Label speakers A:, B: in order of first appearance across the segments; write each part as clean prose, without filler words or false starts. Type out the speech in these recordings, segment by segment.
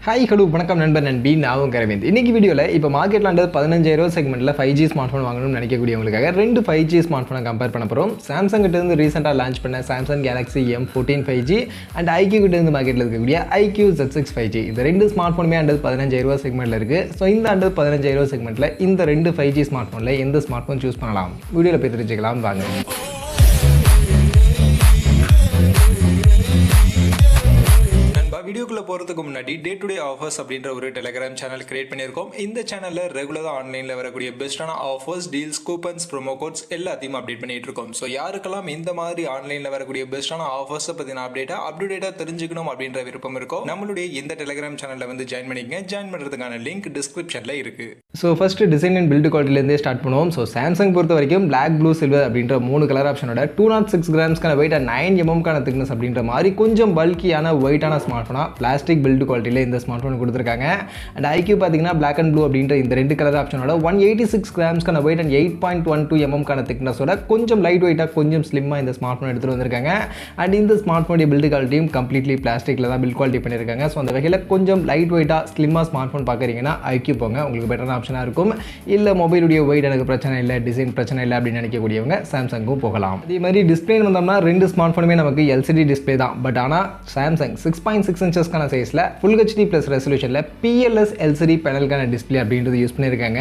A: Hi, hello, வணக்கம் நண்பர் நண்பி நான் உங்க அரவிந்த். இன்னைக்கு வீடியோல இப்போ மார்க்கெட்ல அந்த 15000 செக்மெண்ட்ல 5G ஸ்மார்ட்போன் வாங்கணும்னு நினைக்கக்கூடியவங்களுக்காக ரெண்டு 5G ஸ்மார்ட்போனை கம்பேர் பண்ண போறோம். Samsung கிட்ட இருந்து ரீசன்ட்டா லான்ச் பண்ண Samsung Galaxy M14 5G and iQoo கிட்ட இருந்து மார்க்கெட்ல இருக்கக்கூடிய iQoo Z6 5G. இந்த ரெண்டு ஸ்மார்ட்போனுமே அந்த 15000 செக்மெண்ட்ல இருக்கு. சோ இந்த அந்த 15000 செக்மெண்ட்ல இந்த ரெண்டு 5G ஸ்மார்ட்போன்ல எந்த ஸ்மார்ட்போன் சூஸ் பண்ணலாம்? வீடியோல போய் தெரிஞ்சுக்கலாம் வாங்க. வீடியோக்குள்ள போறதுக்கு முன்னாடி டே டு டே ஆஃபர்ஸ் அப்படின்ற ஒரு டெலிகிராம் சேனல் கிரியேட் பண்ணியிருக்கோம். இந்த சேனல்ல ரெகுலரா ஆன்லைன்ல வரக்கூடிய பெஸ்டான offers, deals, coupons, promo quotes எல்லாத்தையும் அப்டேட் பண்ணிட்டு இருக்கோம். ஸோ யாருக்கெல்லாம் இந்த மாதிரி ஆன்லைன்ல வரக்கூடிய பெஸ்டான ஆஃபர்ஸ் பத்தின அப்டேட்டா தெரிஞ்சுக்கணும் அப்படின்ற விருப்பம் இருக்கோ நம்மளுடைய இந்த டெலிகிராம் சேனல்ல வந்து ஜாயின் பண்ணிக்கங்க. ஜாயின் பண்றதுக்கான லிங்க் டிஸ்கிரிப்ஷன்ல இருக்கு. So first design and build குவாலிட்டில இருந்தே ஸ்டார்ட் பண்ணுவோம். ஸோ சாம்சங் பொறுத்த வரைக்கும் பிளாக், ப்ளூ, சில்வர் அப்படின்ற 3 கலர் ஆப்ஷனோட 206 கிராம்ஸ்க்கான வெயிட் அண்ட் 9 mm திக்னஸ் அப்படின்ற மாதிரி கொஞ்சம் பல்கியான வெயிட்டான ஸ்மார்ட் போனா பிளாஸ்டிக் பில்ட் குவாலிட்டியில் இந்த ஸ்மார்ட் ஃபோன் கொடுத்துருக்காங்க. அண்ட் iQoo பார்த்தீங்கன்னா பிளாக் அண்ட் ப்ளூ அப்படின்ற இந்த ரெண்டு கலர் ஆப்ஷனோட 186 கிராம்ஸ்க்கான வெயிட் அண்ட் 8.12 mm திக்னஸோட கொஞ்சம் லைட் வெயிட்டாக கொஞ்சம் ஸ்லிம்மாக இந்த ஸ்மார்ட் ஃபோன் எடுத்துகிட்டு வந்திருக்காங்க. அண்ட் இந்த ஸ்மார்ட் ஃபோனுடைய பில்ட் குவாலிட்டியும் கம்ப்ளீட்லி பிளாஸ்டிக்கில் தான் பில்ட் குவாலிட்டி பண்ணியிருக்காங்க. ஸோ அந்த வகையில் கொஞ்சம் லைட் வெயிட்டாக ஸ்லிம்மாக ஸ்மார்ட் ஃபோன் பார்க்குறீங்கன்னா iQoo போங்க, உங்களுக்கு பெட்டரான ஆப்ஷனாக இருக்கும். இல்லை மொபைலுடைய வெயிட் எனக்கு பிரச்சனை இல்லை, டிசைன் பிரச்சனை இல்லை அப்படின்னு நினைக்கக்கூடியவங்க சாம்சங்கும் போகலாம். அதே மாதிரி டிஸ்பிளே வந்தோம்னா ரெண்டு ஸ்மார்ட் ஃபோனுமே நமக்கு LCD டிஸ்பிளே தான். பட் ஆனால் சாம்சங் 6.6 inches சைஸ்ல Full HD Plus ரெசல்யூஷன்ல PLS LCD பேனலுக்கான டிஸ்பிளே அப்படின்றது யூஸ் பண்ணியிருக்காங்க.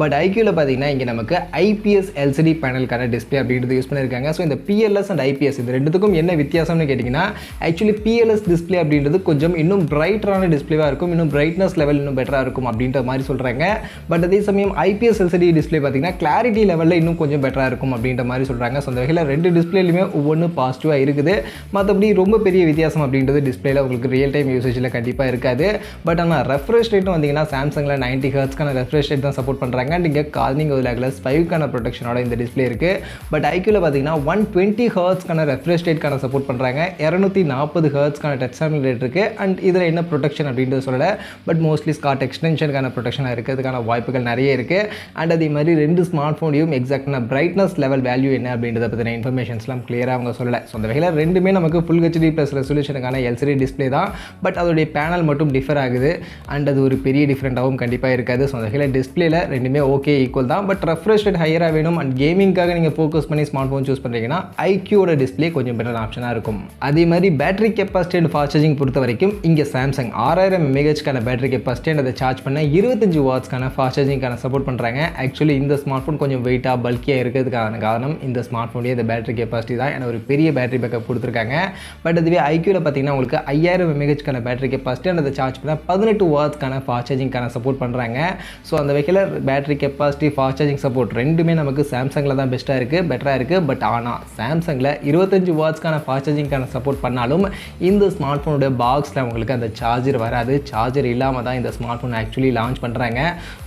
A: பட் iQooல பார்த்தீங்கன்னா இங்கே நமக்கு IPS LCD பேனலுக்கான டிஸ்பிளே அப்படின்றது யூஸ் பண்ணியிருக்காங்க. ஸோ இந்த PLS அண்ட் IPS இது ரெண்டுத்துக்கும் என்ன வித்தியாசம்னு கேட்டிங்கன்னா ஆக்சுவலி PLS டிஸ்பிளே அப்படின்றது கொஞ்சம் இன்னும் பிரைட்டரான டிஸ்பிளேவாக இருக்கும், இன்னும் பிரைட்னஸ் லெவல் இன்னும் பெட்டராக இருக்கும் அப்படின்ற மாதிரி சொல்கிறாங்க. பட் அதே சமயம் IPS LCD டிஸ்பிளே பார்த்தீங்கன்னா கிளாரிட்டி லெவலில் இன்னும் கொஞ்சம் பெட்டராக இருக்கும் அப்படின்ற மாதிரி சொல்கிறாங்க. ஸோ அந்த வகையில் ரெண்டு டிஸ்பிளேலையுமே ஒவ்வொன்றும் பாசிட்டிவாக இருக்குது. மற்றபடி ரொம்ப பெரிய வித்தியாசம் அப்படின்றது டிஸ்பிளேல உங்களுக்கு ரியல் டைம் யூசேஜில் கண்டிப்பாக இருக்காது. பட் ஆனால் ரெஃப்ரெஷ் ரேட்டும் வந்தீங்கன்னா சாம்சங்கில் 90 Hz ரெஃப்ரெஷ் ரேட் தான் சப்போர்ட் பண்ணுறாங்க. அண்ட் இங்கே கார்னிங் +5 ப்ரொடெக்ஷனோட இந்த டிஸ்பிளே இருக்குது. பட் iQooல பார்த்தீங்கன்னா 120 Hz ரெஃப்ரெஷ் ரேட்கான சப்போர்ட் பண்ணுறாங்க. 240 Hz டச் சாம்பிள் ரேட் இருக்குது. அண்ட் இதில் என்ன ப்ரொடெக்ஷன் அப்படின்றது சொல்லலை. பட் மோஸ்ட்லி ஸ்காட் எக்ஸ்டென்ஷனுக்கான ப்ரொடெக்ஷனாக இருக்கிறதுக்கான வாய்ப்புகள் நிறைய இருக்குது. அண்ட் அதே மாதிரி ரெண்டு ஸ்மார்ட் ஃபோனையும் எக்ஸாக்டான பிரைட்னஸ் லெவல் வேல்யூ என்ன அப்படின்றத பற்றின இன்ஃபர்மேஷன்ஸ்லாம் கிளியராக அவங்க சொல்லலை. ஸோ அந்த வகையில் ரெண்டுமே நமக்கு ஃபுல் HD ப்ளஸ் ரெசல்யூஷனுக்கான LCD டிஸ்பிளே தான். பட் அதோடைய பேனல் மட்டும் டிஃபர் ஆகுது. அண்ட் அது ஒரு பெரிய டிஃப்ரெண்ட்டாகவும் கண்டிப்பாக இருக்காது. ஸோ அந்த வகையில் டிஸ்பிளேல ரெண்டுமே ஓகே ஈக்குவல் தான். பட் ரெஃப்ரெஷ் ரேட் ஹையராக வேணும் அண்ட் கேமிங்காக நீங்கள் ஃபோக்கஸ் பண்ணி ஸ்மார்ட் ஃபோன் சூஸ் பண்ணுறீங்கன்னா iQooட டிஸ்பிளே கொஞ்சம் பெட்டர் ஆப்ஷனாக இருக்கும். அதே மாதிரி battery capacity and fast charging பொறுத்த வரைக்கும் இங்கே Samsung 6000 mAh battery capacity and அதை சார்ஜ் பண்ண 25 வாட்ஸ்க்கான ஃபாஸ்ட் சார்ஜிங்கான சப்போர்ட் பண்ணுறாங்க. ஆக்சுவலி இந்த ஸ்மார்ட் ஃபோன் கொஞ்சம் வெயிட்டாக பல்கியாக இருக்கிறதுக்கான காரணம் இந்த ஸ்மார்ட் ஃபோனுடைய இந்த பேட்டரி கெப்பாசிட்டி தான். ஏன்னா ஒரு பெரிய பேட்டரி பேக்கப் கொடுத்துருக்காங்க. பட் அதுவே iQooல பார்த்தீங்கன்னா உங்களுக்கு 5000 mAh பேட்டரி கெப்பாசிட்டி அண்ட் அதை சார்ஜ் பண்ண 18 வாட்ஸ்க்கான ஃபாஸ்ட் சார்ஜிங்கான சப்போர்ட் பண்ணுறாங்க. ஸோ அந்த வகையில் battery capacity, fast charging support ரெண்டுமே நமக்கு சாம்சங்கில் தான் பெஸ்ட்டாக இருக்குது, பெட்டராக இருக்குது. பட் ஆனால் சாம்சங்கில் 25 வாட்ஸ்க்கான ஃபாஸ்ட் சார்ஜிங்கான சப்போர்ட் பண்ணாலும் இந்த ஸ்மார்ட் ஃபோனோட பாக்ஸில் உங்களுக்கு அந்த சார்ஜர் வராது. சார்ஜர் இல்லாமல் தான் இந்த ஸ்மார்ட் ஃபோன் ஆக்சுவலி லான்ச் பண்ணுறாங்க.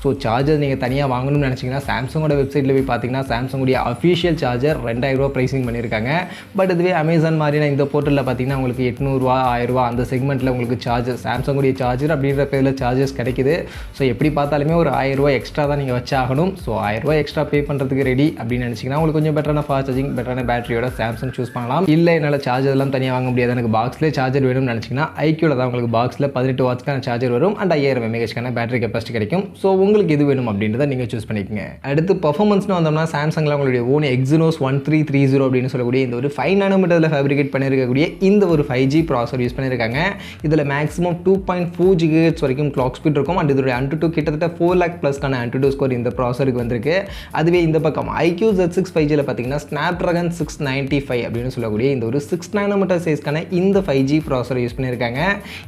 A: ஸோ சார்ஜர் நீங்கள் தனியாக வாங்கணும்னு நினச்சிங்கன்னா சாம்சங்கோட வெப்சைட்டில் போய் பார்த்தீங்கன்னா சாம்சங்குடைய அஃபிஷியல் சார்ஜர் 2000 ரூபா ப்ரைஸிங் பண்ணியிருக்காங்க. பட் இதுவே அமேசான் மாதிரியான இந்த போர்ட்டலில் பார்த்தீங்கன்னா உங்களுக்கு 800 ரூபா, 1000 ரூபா அந்த செக்மெண்ட்டில் உங்களுக்கு சார்ஜர், சாம்சங்குடைய சார்ஜர் அப்படின்ற பேரில் சார்ஜஸ் கிடைக்குது. ஸோ எப்படி பார்த்தாலுமே ஒரு 1000 ரூபா எக்ஸ்ட்ரா தான் நீங்கள் வச்சாகணும். ஸோ 1000 ரூபா எக்ஸ்ட்ரா பே பண்ணுறதுக்கு ரெடி அப்படின்னு நினச்சிங்கன்னா உங்களுக்கு கொஞ்சம் பெட்டரான ஃபாஸ்ட் சார்ஜிங், பெட்டரான பேட்டரியோட சாம்சங் சூஸ் பண்ணலாம். இல்லை என்னால் சார்ஜர்லாம் தனியாக வாங்க முடியாது, எனக்கு பாக்ஸ்லேயே சார்ஜர் வேணும்னு நினச்சிங்கன்னா iQooல தான் உங்களுக்கு பாக்ஸில் 18 வாட்ஸ்க்கான சார்ஜர் வரும் அண்ட் 5000 mAh பேட்டரி கெப்பாசிட்டி கிடைக்கும். ஸோ உங்களுக்கு எது வேணும் அப்படின்றத நீங்கள் சூஸ் பண்ணிக்கோங்க. அடுத்து பர்ஃபார்மன்ஸ்னு வந்தோம்னா சாம்சங்கில் உங்களுடைய ஓன் Exynos 1330 அப்படின்னு சொல்லக்கூடிய இந்த ஒரு 5 nanometerல ஃபேப்ரிகேட் பண்ணியிருக்கக்கூடிய இந்த ஒரு 5G ப்ராசர் யூஸ் பண்ணியிருக்காங்க. இதில் மேக்ஸிமம் 2.4 GHz வரைக்கும் கிளாக் ஸ்பீட் இருக்கும். அண்ட் இதோட AnTuTu கிட்டத்தட்ட 4 lakh +க்கான AnTuTu ஸ்கோர் இந்த ப்ராசருக்கு வந்திருக்கு. அதுவே இந்த பக்கம் iQoo Z6 5Gல பார்த்தீங்கன்னா Snapdragon 695 அப்படின்னு சொல்லக்கூடிய இந்த ஒரு 6 nanometer சைஸ்க்கான இந்த 5G ப்ராசர் யூஸ் பண்ணியிருக்காங்க.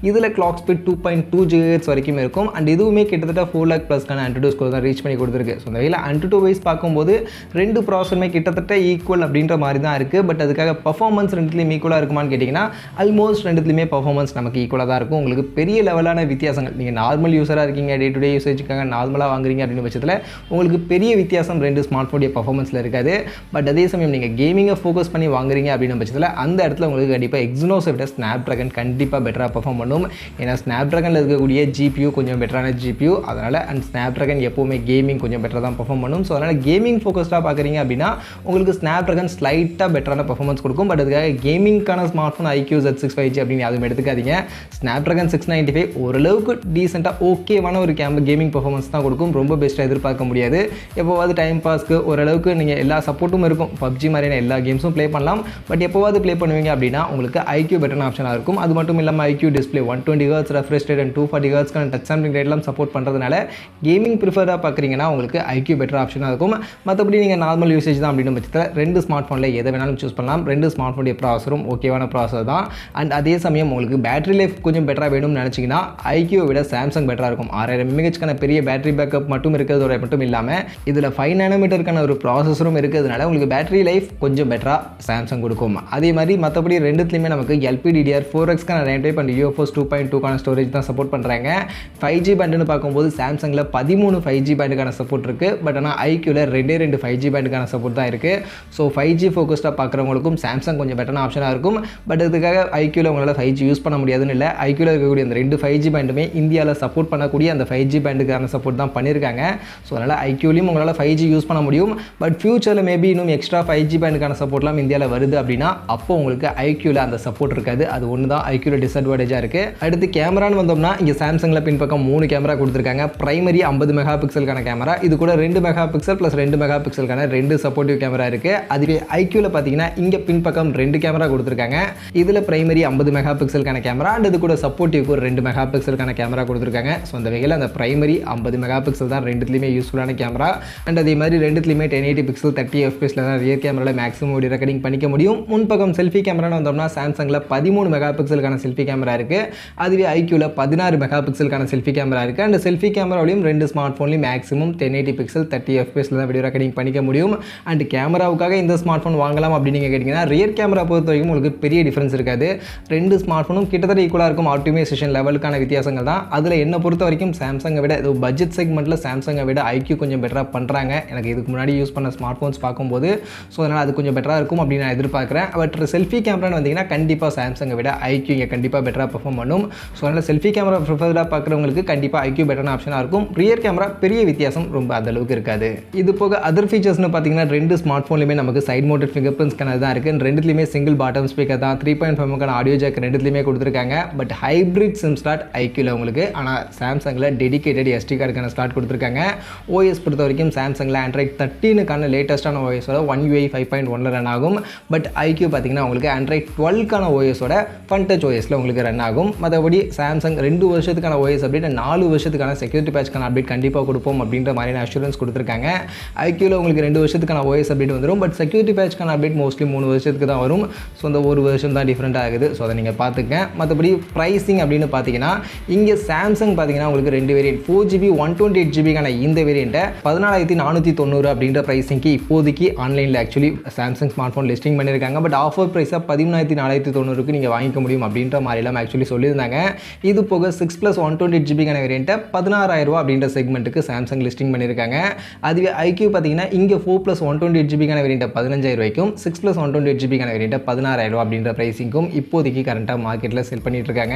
A: இதில் கிளாக் ஸ்பீட் 2.2 GHz வரைக்கும் இருக்கும். அண்ட் இதுவுமே கிட்டத்தட்ட 4 lakh +க்கான AnTuTu ஸ்கோர் தான் ரீச் பண்ணி கொடுத்துருக்கு. ஸோ இந்த வகையில் AnTuTu வைஸ் பார்க்கும்போது ரெண்டு ப்ராசருமே கிட்டத்தட்ட ஈக்குவல் அப்படின்ற மாதிரி தான் இருக்குது. பட் அதுக்காக பர்ஃபார்மன்ஸ் ரெண்டுலேயும் ஈக்குவலாக இருக்குமான்னு கேட்டிங்கன்னா ஆல்மோஸ்ட் ரெண்டுத்துலையுமே பர்ஃபார்மன்ஸ் நமக்கு ஈக்குவலாக தான் இருக்கும். உங்களுக்கு பெரிய லெவலான வித்தியாசங்கள், நீங்கள் நார்மல் யூஸராக இருக்கீங்க, டே டு டே யூசேஜுக்காக நார்மலாக வாங்குறீங்க அப்படின்னு பட்சத்தில் உங்களுக்கு பெரிய வித்தியாசம் ரெண்டு ஸ்மார்ட் ஃபோனுடைய பர்ஃபார்மன்ஸில் இருக்காது. பட் அதே சமயம் நீங்கள் கேமிங்கை ஃபோக்கஸ் பண்ணி வாங்குறீங்க அப்படின்னு பட்சத்தில் அந்த இடத்துல உங்களுக்கு கண்டிப்பாக Exynosஐ விட Snapdragon கண்டிப்பாக பெட்டராக பர்ஃபார்ம் பண்ணும். ஏன்னா Snapdragonல இருக்கக்கூடிய GPU கொஞ்சம் பெட்டரான GPU, அதனால் அண்ட் Snapdragon எப்போவுமே கேமிங் கொஞ்சம் பெட்டராக தான் பர்ஃபார்ம் பண்ணும். ஸோ அதனால் கேமிங் ஃபோக்கஸ்டாக பார்க்குறீங்க அப்படின்னா உங்களுக்கு Snapdragon ஸ்லைட்டாக பெட்டரான பர்ஃபார்மன்ஸ் கொடுக்கும். பட் அதுக்காக கேமிங்கான smart phone iQoo Z6 5G அப்படின்னு யாரும் எடுத்துக்காதீங்க.
B: ஸ்னாப்ட்ராகன் 695 ஓரளவுக்கு டீசெண்டாக ஓகேவான ஒரு கேமிங் பர்ஃபார்மன்ஸ் தான் கொடுக்கும். ரொம்ப பெஸ்ட்டாக எதிர்பார்க்க முடியாது. எப்போவாது டைம் பாஸ்க்கு ஓரளவுக்கு நீங்கள் எல்லா சப்போர்ட்டும் இருக்கும். பப்ஜி மாதிரியான எல்லா கேம்ஸும் ப்ளே பண்ணலாம். பட் எப்போவாது ப்ளே பண்ணுவீங்க அப்படின்னா உங்களுக்கு iQoo பெட்டரான ஆப்ஷனாக இருக்கும். அது மட்டும் இல்லாமல் iQoo display 120 Hz refresh rate and 240 Hz touch sampling ரேட்லாம் சப்போர்ட் பண்ணுறதுனால கேமிங் ப்ரிஃபராக பார்க்குறீங்கன்னா உங்களுக்கு iQoo பெட்டர் ஆப்ஷனாக இருக்கும். மற்றபடி நீங்கள் நார்மல் யூசேஜ் தான் அப்படின்னு பட்சத்தில் 2 ஸ்மார்ட் ஃபோனில் எதை வேணாலும் சூஸ் பண்ணலாம். 2 ஸ்மார்ட் ஃபோனுடைய ப்ராசரும் ஓகேவான ப்ராசர் தான். அண்ட் அதே சமயம் உங்களுக்கு பேட்டரி லைஃப் கொஞ்சம் பெட்டராக வேணும்னு நினச்சிங்கன்னா iQoo விட சாம்சங் பெட்டராக இருக்கும். 6000 mAh பெரிய பேட்டரி பேக்கப் மட்டும் இருக்கிறதோட மட்டும் இல்லாமல் இதில் 5 nm ஒரு ப்ராசஸரும் இருக்கிறதுனால உங்களுக்கு பேட்டரி லைஃப் கொஞ்சம் பெட்டராக சாம்சங் கொடுக்கும். அதே மாதிரி மற்றபடி ரெண்டுத்துலையுமே நமக்கு LPDDR4X RAM type and UFS 2.2 storage தான் சப்போர்ட் பண்ணுறாங்க. 5G பேண்டுன்னு பார்க்கும்போது சாம்சங்கில் 13 5G பேண்டுக்கான சப்போர்ட் இருக்குது. பட் ஆனால் iQooல 2 5G பேண்டுக்கான சப்போர்ட் தான் இருக்குது. ஸோ 5G ஃபோக்கஸ்டாக பார்க்குறவங்களுக்கும் சாம்சங் கொஞ்சம் பெட்டரான ஆப்ஷனாக இருக்கும். பட் அதுக்காக iQooல உங்களால் 5G யூஸ் பண்ண முடியாதுன்னு இல்லை. iQooல இருக்கக்கூடிய அந்த 2 5G பேண்டுமே இந்தியாவில் சப்போர்ட் பண்ணக்கூடிய அந்த 5G பேண்டுக்கான சப்போர்ட் தான் பண்ணியிருக்காங்க. ஸோ அதனால் iQooலையும் உங்களால் 5G யூஸ் பண்ண முடியும். பட் ஃபியூச்சரில் மேபி இன்னும் எக்ஸ்ட்ரா 5G பேண்டுக்கான சப்போர்ட்லாம் இந்தியாவில் வருது அப்படின்னா அப்போ உங்களுக்கு iQooல அந்த சப்போர்ட் இருக்காது. அது ஒன்று தான் iQooல டிஸ்அட்வான்டேஜாக இருக்குது. அடுத்து கேமரான்னு வந்தோம்னா இங்கே சாம்சங்கில் பின்பக்கம் 3 கேமரா கொடுத்துருக்காங்க. பிரைமரி 50 மெகாபிக்சலுக்கான கேமரா, இது கூட 2 மெகாபிக்சல் ப்ளஸ் 2 மெகாபிக்சலுக்கான 2 சப்போர்ட்டிவ் கேமரா இருக்குது. அதுவே iQooல பார்த்தீங்கன்னா இங்கே பின்பக்கம் 2 கேமரா கொடுத்துருக்காங்க. இதில் பிரைமரி 50 மெகாபிக்சலுக்கான கேமரா அண்ட் இது கூட சப்போர்ட்டிவ்க்கு ஒரு 2 மெகாபிக்சலுக்கான கேமரா கொடுத்துருக்காங்க. ஸோ அந்த வகையில் அந்த பிரைமரி 50 மெகாபிக்சல் தான் ரெண்டுத்துலையுமே யூஸ்ஃபுல்லான கேமரா. அண்ட் அதே மாதிரி ரெண்டுத்துலையுமே 1080 பிக்சல் 30 fps தான் ரியர் கேமராவில் மேக்ஸிமம் வீடியோ ரெக்கார்டிங் பண்ணிக்க முடியும். முன்பக்கம் செல்ஃபி கேமரான்னு வந்தோம்னா சாம்சங்கில் 13 மெகாபிக்சலுக்கான செல்ஃபி கேமரா இருக்குது. அதுவே iQooல 16 மெகாபிக்சலுக்கான செல்ஃபி கேமரா இருக்குது. அண்ட் செல்ஃபி கேமராவிலையும் 2 ஸ்மார்ட் ஃபோன்லையும் மேக்ஸிமம் 1080 பிக்சல் 30 fps தான் வீடியோ ரெக்கார்டிங் பண்ணிக்க முடியும். அண்ட் கேமராவுக்காக இந்த ஸ்மார்ட் ஃபோன் வாங்கலாம் அப்படின்னு நீங்கள் கேட்டிங்கன்னா ரியர் கேமரா பொறுத்த வரைக்கும் உங்களுக்கு பெரிய டிஃபரன்ஸ் இருக்காது. 2 ஸ்மார்ட் ஃபோனும் கிட்டத்தட்ட ஈக்குவலாக இருக்கும். ஆப்டிமைசேஷன் லெவலுக்கான வித்தியாசங்கள் தான். அதில் என்னை பொறுத்த வரைக்கும் சாம்சங்கை விட பட்ஜெட் செக்மெண்ட்டில் சாம்சங்கை விட iQoo கொஞ்சம் பெட்டராக பண்ணுறாங்க. எனக்கு இதுக்கு முன்னாடி யூஸ் பண்ண ஸ்மார்ட் ஃபோன்ஸ் பார்க்கும்போது ஸோ அதனால் அது கொஞ்சம் பெட்டராக இருக்கும் அப்படின்னு நான் எதிர்பார்க்குறேன். பட் செல்ஃபி கேமரான்னு வந்தீங்கன்னா கண்டிப்பாக சாம்சங்கை விட iQoo இங்கே கண்டிப்பாக பெட்டராக பெர்ஃபார்ம் பண்ணும். ஸோ அதனால் செல்ஃபி கேமரா ப்ரிஃபர்டாக பார்க்குறவங்களுக்கு கண்டிப்பாக iQoo பெட்டரான ஆப்ஷனாக இருக்கும். ரியர் கேமரா பெரிய வித்தியாசம் ரொம்ப அந்த அளவுக்கு இருக்காது. இது போக அதர் ஃபீச்சர்ஸ்னு பார்த்தீங்கன்னா 2 ஸ்மார்ட் ஃபோன்லையுமே நமக்கு side mounted fingerprint scanner தான் இருக்குது. ரெண்டுத்துலையுமே சிங்கிள் பாட்டம் ஸ்பீக்கர் தான். 3.5 ஆடியோ ஜாக் ரெண்டுத்துலையுமே கொடுத்துருக்காங்க. பட் ஹைப்ரிட் சிம் ஸ்லாட் iQooல உங்களுக்கு, ஆனால் சாம்சங்கில் டெடிகேட்டட் SD கார்டுக்கான ஸ்லாட் கொடுத்துருக்காங்க. OS பொறுத்த வரைக்கும் சாம்சங்கில் Android 13க்கான லேட்டஸ்ட்டான OSோட One UI 5.1 ரன் ஆகும். பட் iQoo பார்த்தீங்கன்னா உங்களுக்கு Android 12க்கான OSோட FunTouch OSல உங்களுக்கு ரன் ஆகும். மற்றபடி சாம்சங் 2 வருஷத்துக்கான OS அப்டேட் 4 வருஷத்துக்கான செக்யூரிட்டி பேட்ச்க்கான அப்டேட் கண்டிப்பாக கொடுப்போம் அப்படின்ற மாதிரியான அஷூரன்ஸ் கொடுத்துருக்காங்க. iQooல உங்களுக்கு 2 வருஷத்துக்கான OS அப்டேட் வந்துடும். பட் செக்யூரிட்டி பேட்ச்க்கான அப்டேட் மோஸ்ட்லி 3 வருஷத்துக்கு தான் வரும். ஸோ அந்த ஒரு வருஷம் தான் டிஃப்ரெண்ட் ஆகுது. ஸோ அதை நீங்கள் பார்த்துக்கங்க. மற்றபடி ப்ரைஸிங் அப்படின்னு பார்த்தீங்கன்னா இங்கே சாம்சங் பார்த்தீங்கன்னா உங்களுக்கு 2 வேரியன்ட் 4GB 128GB இந்த வேரியண்ட்டை 14,490 அப்படின்ற ப்ரைஸிங்க்கு இப்போதைக்கு ஆன்லைனில் actually Samsung smart phone listing பண்ணியிருக்காங்க. பட் ஆஃபர் ப்ரைஸாக 13,490 நீங்கள் வாங்கிக்க முடியும் அப்படின்ற மாதிரிலாம் ஆக்சுவலி சொல்லியிருந்தாங்க. இது போக 6+ 128GB வேரியண்ட்டை 16,000 அப்படின்ற செக்மெண்ட்டுக்கு சாம்சங் லிஸ்டிங் பண்ணியிருக்காங்க. அதுவே iQoo பார்த்தீங்கன்னா இங்கே 4+ 128GB வேரியண்ட்டை 15,000 6+ 128GB வேரியண்ட்டை 16,000 அப்படின்ற ப்ரைஸிங்கும் இப்போதைக்கு கரண்ட்டாக மார்க்கெட்டில் செல் பண்ணிட்டு இருக்காங்க.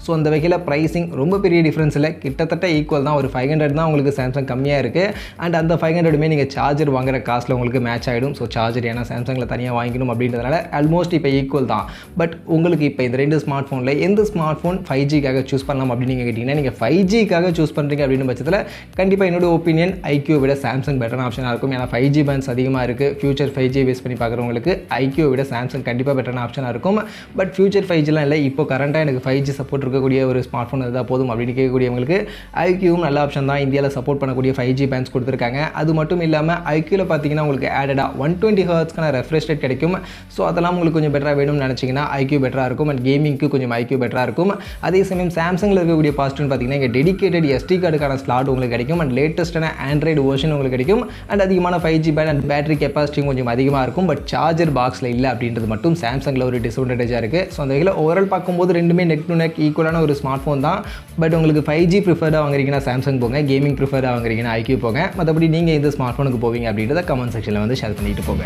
B: ஸோ அந்த வகையில் ப்ரைஸிங் ரொம்ப பெரிய டிஃப்ரென்ஸ் இல்லை, கிட்டத்தட்ட ஈக்குவல் தான். ஒரு 500 தான் உங்களுக்கு சாம்சங் கம்மியாக இருக்குது. அண்ட் அந்த 500மே நீங்கள் சார்ஜர் வாங்குற காஸ்ட்டில் உங்களுக்கு மேட்ச் ஆகிடும். ஸோ சார்ஜர் ஏன்னா சாம்சங்கில் தனியாக வாங்கிக்கணும் அப்படின்றதுனால ஆல்மோஸ்ட் இப்போ ஈக்குவல் தான். பட் உங்களுக்கு இப்போ இந்த 2 ஸ்மார்ட் ஃபோனில் எந்த ஸ்மார்ட் ஃபோன் 5Gக்காக சூஸ் பண்ணலாம் அப்படின்னு நீங்கள் கேட்டிங்கன்னா நீங்கள் 5Gக்காக சூஸ் பண்ணுறீங்க அப்படின்னு பட்சத்தில் கண்டிப்பாக என்னோட ஒப்பீனியன் iQoo விட சாம்சங் பெட்டரான ஆப்ஷனாக இருக்கும். ஏன்னா 5G பேண்ட்ஸ் அதிகமாக இருக்குது. ஃபியூச்சர் 5G பேஸ் பண்ணி பார்க்குறவங்களுக்கு iQoo விட சாம்சங் கண்டிப்பாக பெட்டரான ஆப்ஷனாக இருக்கும். பட் ஃபியூச்சர் 5Gலாம் இல்லை, இப்போ கரண்ட்டாக எனக்கு 5G சப்போர்ட் இருக்கக்கூடிய ஒரு ஸ்மார்ட் ஃபோன் இருந்தால் போதும் அப்படின்னு கேட்கக்கூடியவங்களுக்கு iQoo நல்ல ஆப்ஷன் தான். இந்தியாவில் சப்போர்ட் பண்ணக்கூடிய 5G பேண்ட்ஸ் கொடுத்துருக்காங்க. அது மட்டும் இல்லாமல் iQooல பார்த்தீங்கன்னா உங்களுக்கு ஆடடாக 120 Hz ரெஃப்ரெஷ் ரேட் கிடைக்கும். ஸோ அதெல்லாம் உங்களுக்கு கொஞ்சம் பெட்டராக வேணும்னு நினச்சிங்கன்னா iQoo பெட்டராக இருக்கும். அண்ட் கேமிங்க்கு கொஞ்சம் iQoo பெட்டராக இருக்கும். அதே சமயம் சாம்சங்கில் இருக்கக்கூடிய பாசிட்டிவ்னு பார்த்தீங்கன்னா இங்கே டெடிகேட்டட் SD கார்டுக்கான ஸ்லாட் உங்களுக்கு கிடைக்கும். அண்ட் லேட்டஸ்ட்டான ஆண்ட்ராய்டு வெர்ஷன் உங்களுக்கு கிடைக்கும். அண்ட் அதிகமான 5G பேண்ட் அண்ட் பேட்டரி கெப்பாசிட்டியும் கொஞ்சம் அதிகமாக இருக்கும். பட் சார்ஜர் பாக்ஸில் இல்லை அப்படின்றது மட்டும் சாம்சங்கில் ஒரு டிஸ்அட்வான்டேஜாக இருக்குது. ஸோ அந்த வகையில் ஓவரால் பார்க்கும்போது ரெண்டுமே நெக் டு நெக் ஈக்குவலான ஒரு ஸ்மார்ட் ஃபோன் தான். பட் உங்களுக்கு 5G ப்ரிஃபர்டாக வாங்குறீங்கன்னா சாம்சங் போங்க, கேமிங் ப்ரிஃபர்டாக வாங்குறீங்கன்னா iQoo போங்க. மற்றபடி நீங்கள் இந்த ஸ்மார்ட் ஃபோனுக்கு போவீங்க அப்படின்றத கமெண்ட் செக்ஷனில் வந்து ஷேர் பண்ணிட்டு போங்க.